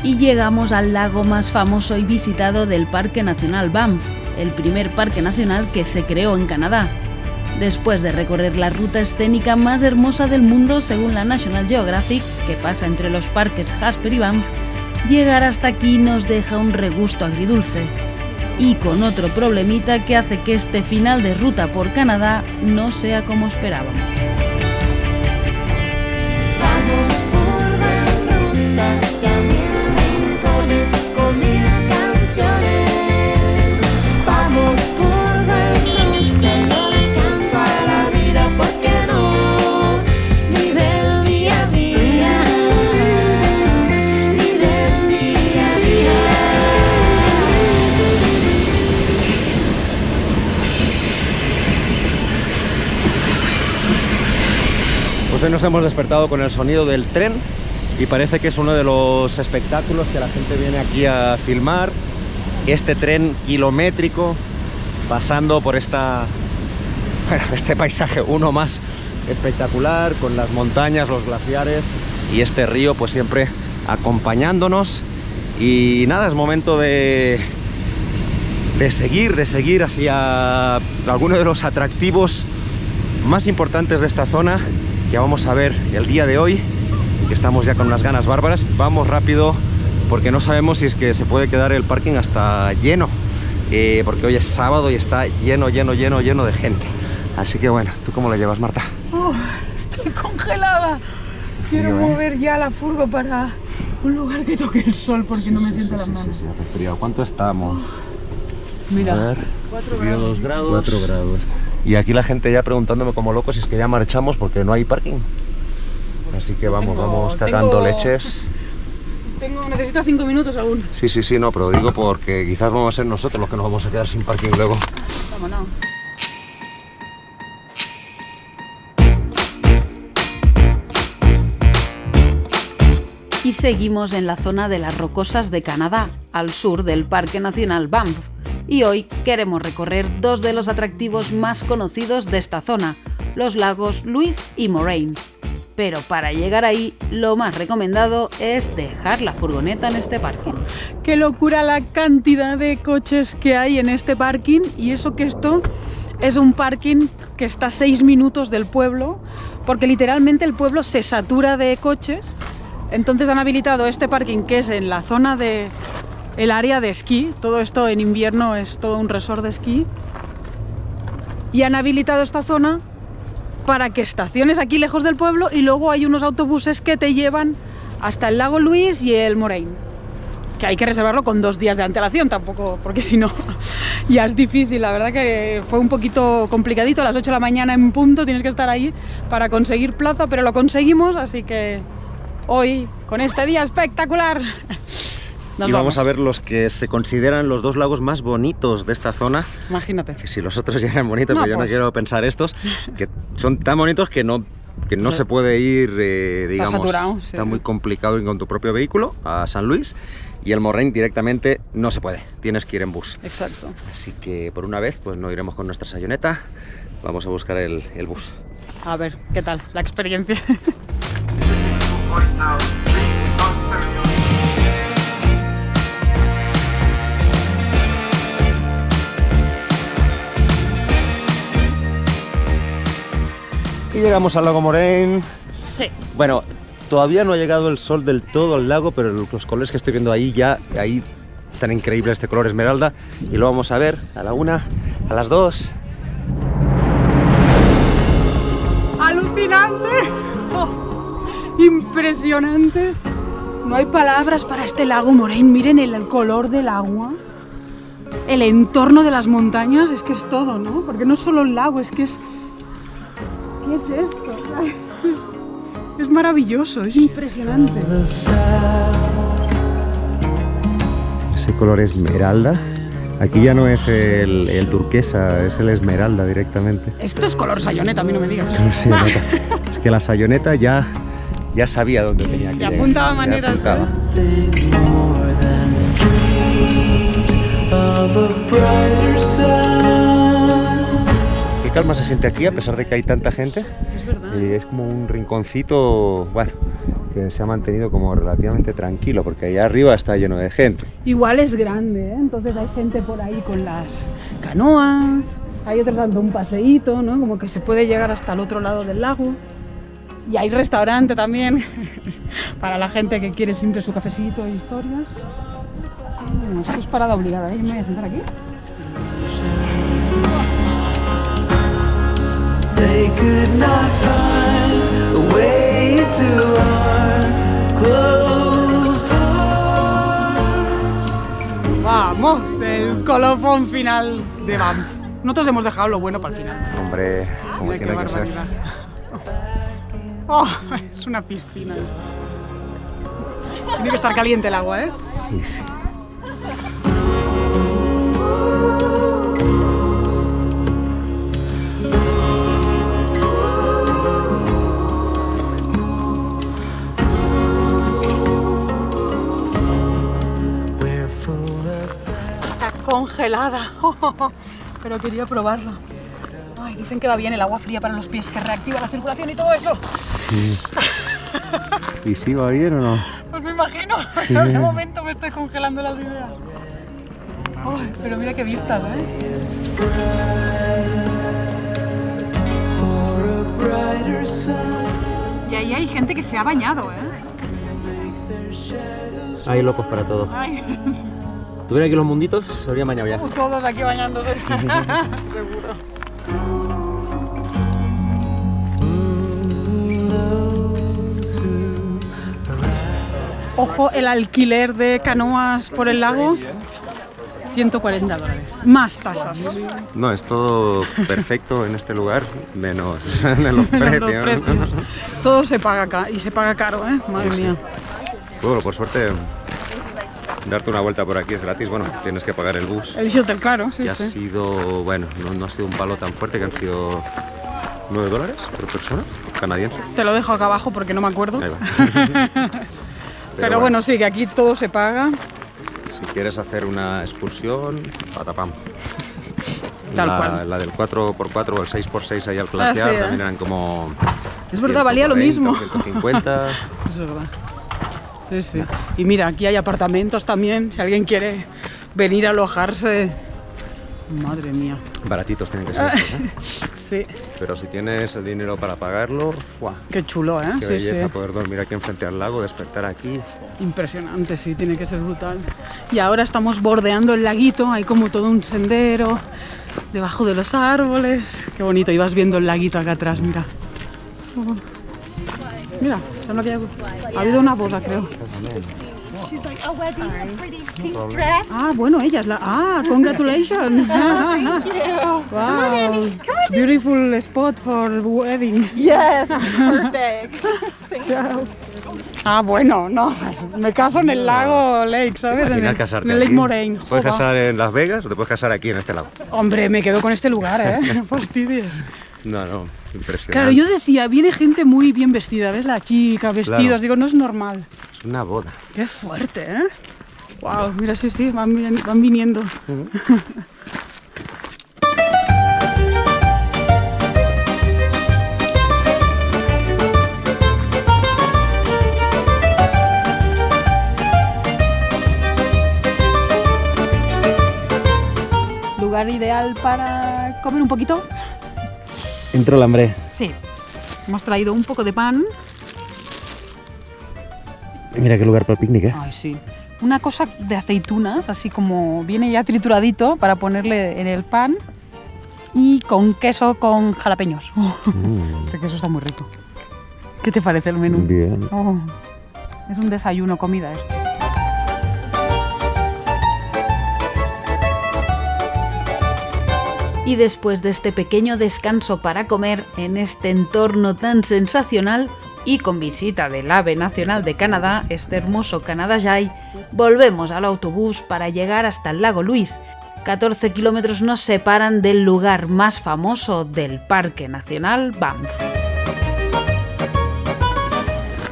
y llegamos al lago más famoso y visitado del Parque Nacional Banff, el primer parque nacional que se creó en Canadá. Después de recorrer la ruta escénica más hermosa del mundo según la National Geographic, que pasa entre los parques Jasper y Banff, llegar hasta aquí nos deja un regusto agridulce. Y con otro problemita que hace que este final de ruta por Canadá no sea como esperábamos. Vamos por la ruta hacia mil rincones, comida, canciones. Vamos por la ruta, no le canto a la vida, porque no vive el día a día, vive el día a día. Pues hoy nos hemos despertado con el sonido del tren y parece que es uno de los espectáculos que la gente viene aquí a filmar. Este tren kilométrico pasando por este paisaje, uno más espectacular, con las montañas, los glaciares y este río pues siempre acompañándonos. Y nada, es momento de seguir hacia alguno de los atractivos más importantes de esta zona que vamos a ver el día de hoy y que estamos ya con unas ganas bárbaras. Vamos rápido porque no sabemos si es que se puede quedar el parking hasta lleno, porque hoy es sábado y está lleno de gente. Así que bueno, ¿tú cómo lo llevas, Marta? Estoy congelada. Quiero frío, mover ya la furgo para un lugar que toque el sol porque no me siento las manos. Sí, hace frío. ¿Cuánto estamos? Mira, A ver, 4 grados. 2 grados. 4 grados. Y aquí la gente ya preguntándome como locos si es que ya marchamos porque no hay parking. Así que vamos cagando leches. Necesito 5 minutos aún. Sí, no, pero digo porque quizás vamos a ser nosotros los que nos vamos a quedar sin parking luego. Vámonos. Y seguimos en la zona de las Rocosas de Canadá, al sur del Parque Nacional Banff. Y hoy queremos recorrer dos de los atractivos más conocidos de esta zona, los lagos Louise y Moraine. Pero para llegar ahí, lo más recomendado es dejar la furgoneta en este parking. ¡Qué locura la cantidad de coches que hay en este parking! Y eso que esto es un parking que está a 6 minutos del pueblo, porque literalmente el pueblo se satura de coches. Entonces han habilitado este parking que es en la zona de el área de esquí. Todo esto en invierno es todo un resort de esquí. Y han habilitado esta zona para que estaciones aquí lejos del pueblo y luego hay unos autobuses que te llevan hasta el lago Louise y el Moraine. Que hay que reservarlo con 2 días de antelación tampoco, porque si no ya es difícil. La verdad que fue un poquito complicadito, a las 8 de la mañana en punto tienes que estar ahí para conseguir plaza, pero lo conseguimos, así que hoy, con este día espectacular, y vamos a ver los que se consideran los 2 lagos más bonitos de esta zona. Imagínate. Que si los otros ya eran bonitos, pero yo no quiero pensar estos, que son tan bonitos que no se puede ir, digamos, está saturado, está muy complicado ir con tu propio vehículo a San Luis, y el Moraine directamente no se puede, tienes que ir en bus. Exacto. Así que por una vez pues no iremos con nuestra Sayoneta, vamos a buscar el bus. A ver, ¿qué tal la experiencia? Y llegamos al lago Moraine. Sí. Bueno, todavía no ha llegado el sol del todo al lago, pero los colores que estoy viendo ahí tan increíble, este color esmeralda, y lo vamos a ver a la 1, a las 2. ¡Alucinante! ¡Oh! ¡Impresionante! No hay palabras para este lago Moraine. Miren el color del agua, el entorno de las montañas, es que es todo, ¿no? Porque no es solo el lago, es que es... ¿Qué es esto? Es maravilloso, es impresionante. Ese color esmeralda. Aquí ya no es el turquesa, es el esmeralda directamente. Esto es color Sayoneta, a mí no me digas. No sé, es que la Sayoneta ya sabía dónde tenía que ir. Ya apuntaba maneras. Apuntaba. Qué calma se siente aquí a pesar de que hay tanta gente. Es verdad. Es como un rinconcito, bueno, que se ha mantenido como relativamente tranquilo, porque allá arriba está lleno de gente. Igual es grande, ¿eh? Entonces hay gente por ahí con las canoas, hay otros dando un paseíto, ¿no? Como que se puede llegar hasta el otro lado del lago. Y hay restaurante también, para la gente que quiere siempre su cafecito e historias. Bueno, esto es parada obligada, ¿eh? Yo me voy a sentar aquí. They could not find a way to our closed hearts. ¡Vamos! El colofón final de Banff. Nosotros hemos dejado lo bueno para el final. Hombre, como Mira qué tiene que ser. barbaridad. Oh, es una piscina. Tiene que estar caliente el agua, ¿eh? Sí, sí. We're full of Está congelada. Pero quería probarla. Ay, dicen que va bien el agua fría para los pies, que reactiva la circulación y todo eso. Sí. ¿Y sí va bien o no? Pues me imagino. En este momento me estoy congelando las ideas. Ay, pero mira qué vistas, ¿eh? for a brighter sun. Y ahí hay gente que se ha bañado, ¿eh? Hay locos para todo. Ay, ¿Tuviera aquí los munditos? Se habría bañado ya. todos aquí bañándose. Seguro. Ojo, el alquiler de canoas por el lago, $140. Más tasas. No, es todo perfecto en este lugar, menos de los precios. Los precios. Todo se paga acá y se paga caro, ¿eh? Madre mía. Bueno, por suerte, darte una vuelta por aquí es gratis. Bueno, tienes que pagar el bus. El shuttle, claro, sí, Que ha sí. sido, bueno, no ha sido un palo tan fuerte, que han sido $9 por persona, canadiense. Te lo dejo acá abajo porque no me acuerdo. Ahí va. Pero bueno, sí, que aquí todo se paga. Si quieres hacer una excursión, patapam. Tal cual. La del 4x4 o el 6x6 ahí al glaciar sí, ¿eh? también eran como... Es verdad, valía lo 140, mismo. 150. Es verdad. Sí, sí. Y mira, aquí hay apartamentos también, si alguien quiere venir a alojarse. Madre mía. Baratitos tienen que ser estos, ¿eh? Sí, Pero si tienes el dinero para pagarlo, ¡fua! qué chulo, ¿eh? Qué Sí, belleza sí. poder dormir aquí enfrente al lago, despertar aquí. Impresionante, sí, tiene que ser brutal. Y ahora estamos bordeando el laguito, hay como todo un sendero debajo de los árboles. Qué bonito, y vas viendo el laguito acá atrás, mira. Oh. Mira, ¿sabes lo que ha habido una boda, creo. She's like, a wedding, a pretty pink dress. Ah, bueno, ella es la... Ah, congratulations. Thank you. Wow, beautiful spot for wedding. Yes, perfect. Chao. Ah, bueno, no, me caso en el lago Lake, ¿sabes? Imaginar En el, casarte en el Lake aquí. Moraine. Puedes Joder. casar en Las Vegas o te puedes casar aquí en este lago. Hombre, me quedo con este lugar, ¿eh? No fastidies. No, impresionante. Claro, yo decía, viene gente muy bien vestida, ¿ves? La chica, vestidos, Claro. digo, no es normal. Es una boda. Qué fuerte, ¿eh? Wow, mira, sí, van viniendo. ¿Lugar ideal para comer un poquito? Entró el hambre. Sí. Hemos traído un poco de pan. Mira qué lugar para el picnic, ¿eh? Ay, sí. Una cosa de aceitunas, así como viene ya trituradito para ponerle en el pan. Y con queso con jalapeños. Este queso está muy rico. ¿Qué te parece el menú? Bien. Oh, es un desayuno, comida esto. Y después de este pequeño descanso para comer en este entorno tan sensacional y con visita del ave nacional de Canadá, este hermoso Canada Jay, volvemos al autobús para llegar hasta el lago Louise. 14 kilómetros nos separan del lugar más famoso del Parque Nacional Banff.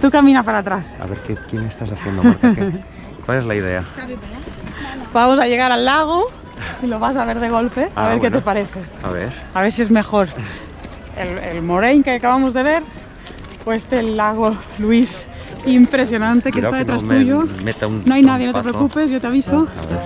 Tú camina para atrás. A ver, ¿quién estás haciendo, Marta? ¿Cuál es la idea? Vamos a llegar al lago y lo vas a ver de golpe, a ver qué bueno. te parece. A ver. Si es mejor el Moraine que acabamos de ver o el lago Louise, impresionante que Cuidado está que detrás no me tuyo. meta un No hay nadie, no te trompazo. preocupes, yo te aviso. A ver,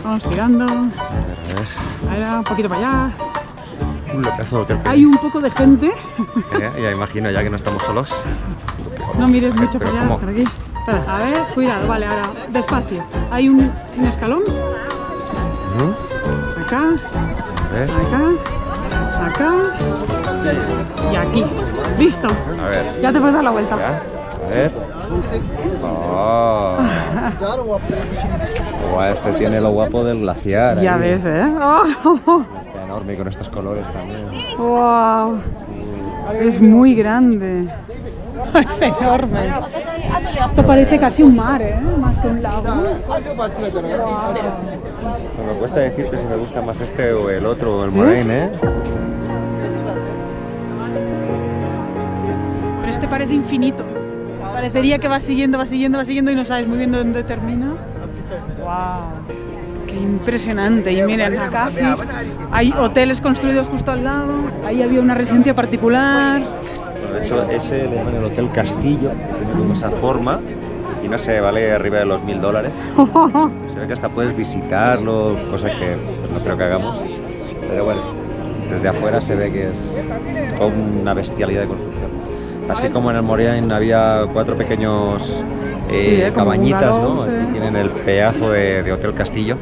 Vamos tirando. a ver. Ahora, un poquito para allá. Un locazo de hotel que Hay un poco de gente. ya imagino ya que no estamos solos. No mires mucho Pero para allá, ¿cómo? por aquí. Espera, a ver, cuidado, vale, ahora, despacio. Hay un escalón. Ujú. Acá, A ver, acá y aquí. Listo. a ver. Ya te puedes dar la vuelta. Ya, a ver. Oh. Guau, este tiene lo guapo del glaciar. Ya ahí. ves, ¿eh? Oh, Está enorme y con estos colores también. wow. Es muy grande. Es enorme. Esto parece casi un mar, ¿eh? Más que un lago. Me cuesta decirte si me gusta más este o el otro, o el Moraine, ¿eh? Pero este parece infinito. Parecería que va siguiendo y no sabes muy bien dónde termina. ¡Wow! ¡Qué impresionante! Y miren, acá sí, hay hoteles construidos justo al lado. Ahí había una residencia particular. Bueno, de hecho, ese le llaman el Hotel Castillo, que tiene como esa forma y no sé, vale arriba de los $1000. Se ve que hasta puedes visitarlo, cosa que pues, no creo que hagamos. Pero bueno, desde afuera se ve que es toda una bestialidad de construcción. Así como en el Moraine había 4 pequeños como cabañitas, ¿no? bungalows, Aquí tienen el pedazo de Hotel Castillo.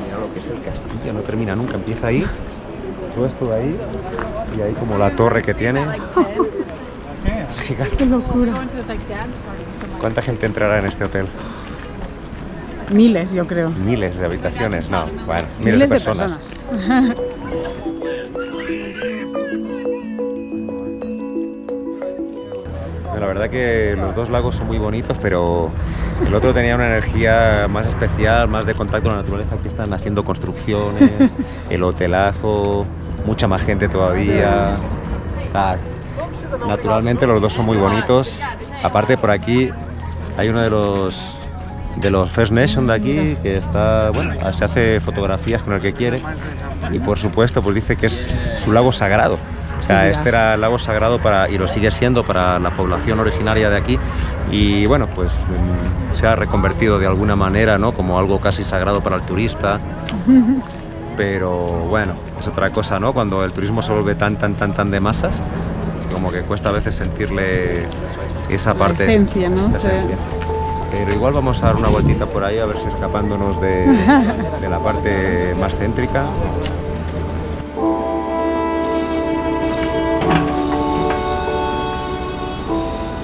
Mira lo que es el castillo, no termina nunca, empieza ahí, todo esto de ahí, y ahí como la torre que tiene. Es gigante. ¡Qué locura! ¿Cuánta gente entrará en este hotel? Miles, yo creo. Miles de habitaciones, no, bueno, miles de personas. La verdad que los dos lagos son muy bonitos, pero el otro tenía una energía más especial, más de contacto con la naturaleza. Aquí están haciendo construcciones, el hotelazo, mucha más gente todavía. Ah, naturalmente los dos son muy bonitos. Aparte por aquí hay uno de los First Nation de aquí que está, bueno, se hace fotografías con el que quiere y por supuesto pues dice que es su lago sagrado. O sea, este era el lago sagrado y lo sigue siendo para la población originaria de aquí y bueno, pues se ha reconvertido de alguna manera, ¿no? Como algo casi sagrado para el turista. Pero bueno, es otra cosa, ¿no? Cuando el turismo se vuelve tan de masas, como que cuesta a veces sentirle esa parte. La esencia, ¿no? La esencia. Pero igual vamos a dar una vueltita por ahí a ver si escapándonos de la parte más céntrica.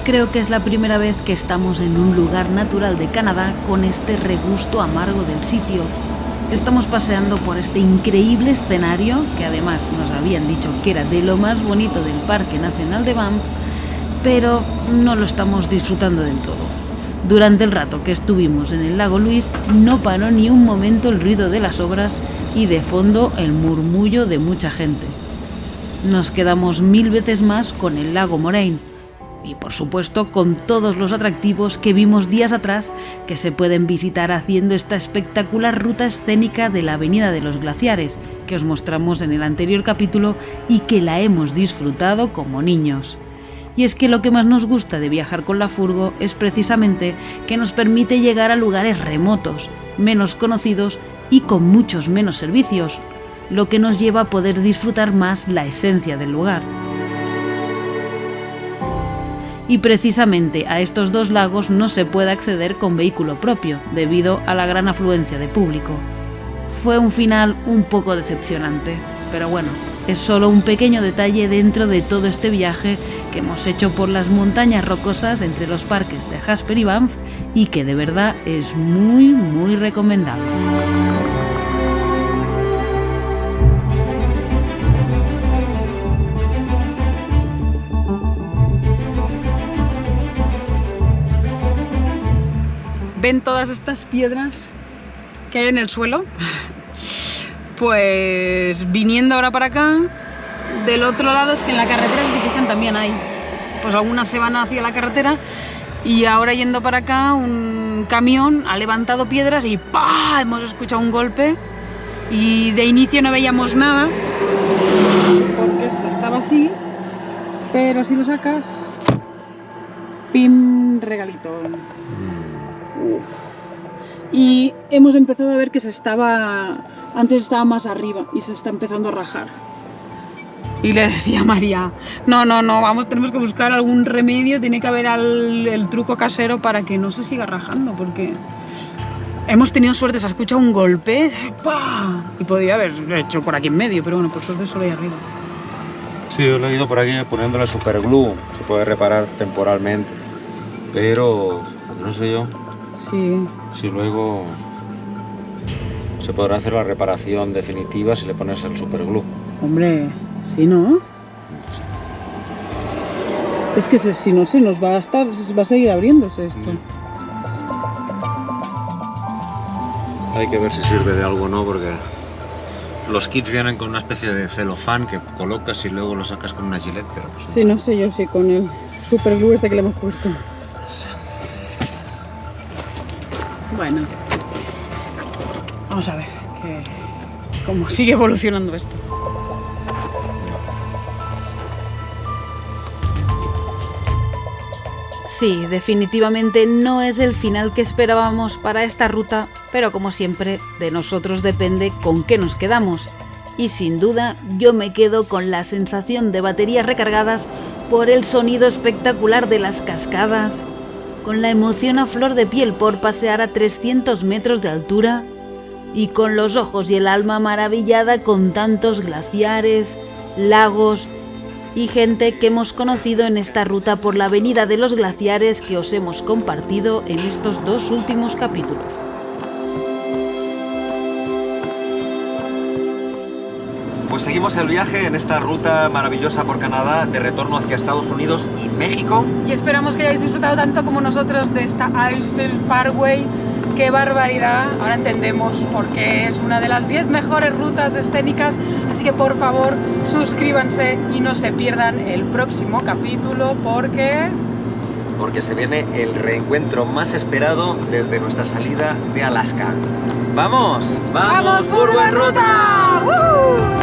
Creo que es la primera vez que estamos en un lugar natural de Canadá con este regusto amargo del sitio. Estamos paseando por este increíble escenario, que además nos habían dicho que era de lo más bonito del Parque Nacional de Banff, pero no lo estamos disfrutando del todo. Durante el rato que estuvimos en el lago Louise no paró ni un momento el ruido de las obras y de fondo el murmullo de mucha gente. Nos quedamos 1000 veces más con el lago Moraine y por supuesto con todos los atractivos que vimos días atrás que se pueden visitar haciendo esta espectacular ruta escénica de la Avenida de los Glaciares que os mostramos en el anterior capítulo y que la hemos disfrutado como niños. Y es que lo que más nos gusta de viajar con la furgo es precisamente que nos permite llegar a lugares remotos, menos conocidos y con muchos menos servicios, lo que nos lleva a poder disfrutar más la esencia del lugar. Y precisamente a estos dos lagos no se puede acceder con vehículo propio, debido a la gran afluencia de público. Fue un final un poco decepcionante, pero bueno, es solo un pequeño detalle dentro de todo este viaje que hemos hecho por las montañas rocosas entre los parques de Jasper y Banff y que de verdad es muy recomendable. ¿Ven todas estas piedras que hay en el suelo? Pues viniendo ahora para acá, del otro lado es que en la carretera, si se fijan, también hay. Pues algunas se van hacia la carretera y ahora yendo para acá un camión ha levantado piedras y ¡pah! Hemos escuchado un golpe y de inicio no veíamos nada porque esto estaba así, pero si lo sacas, ¡pim! Regalito. Uf. Y hemos empezado a ver que antes estaba más arriba y se está empezando a rajar. Y le decía a María, no, vamos, tenemos que buscar algún remedio, tiene que haber el truco casero para que no se siga rajando, porque hemos tenido suerte, se ha escuchado un golpe, ¡pah! Y podría haber hecho por aquí en medio, pero bueno, por suerte solo ahí arriba. Sí, yo lo he ido por aquí poniéndole superglue, se puede reparar temporalmente, pero no sé yo Sí. si luego se podrá hacer la reparación definitiva si le pones el superglue. Hombre, sí, ¿no? Es que si no se nos va a seguir abriéndose esto. Hay que ver si sirve de algo o no, porque los kits vienen con una especie de celofán que colocas y luego lo sacas con una gilet, pero pues, Sí, no sé yo si con el superglue este que le hemos puesto. Bueno, vamos a ver cómo sigue evolucionando esto. Sí, definitivamente no es el final que esperábamos para esta ruta, pero como siempre, de nosotros depende con qué nos quedamos. Y sin duda, yo me quedo con la sensación de baterías recargadas por el sonido espectacular de las cascadas, con la emoción a flor de piel por pasear a 300 metros de altura y con los ojos y el alma maravillada con tantos glaciares, lagos y gente que hemos conocido en esta ruta por la avenida de los glaciares que os hemos compartido en estos 2 últimos capítulos. Pues seguimos el viaje en esta ruta maravillosa por Canadá de retorno hacia Estados Unidos y México. Y esperamos que hayáis disfrutado tanto como nosotros de esta Icefield Parkway. ¡Qué barbaridad! Ahora entendemos por qué es una de las 10 mejores rutas escénicas, así que por favor suscríbanse y no se pierdan el próximo capítulo porque se viene el reencuentro más esperado desde nuestra salida de Alaska. ¡Vamos! ¡Vamos, Furgo en ruta! ¡Woo!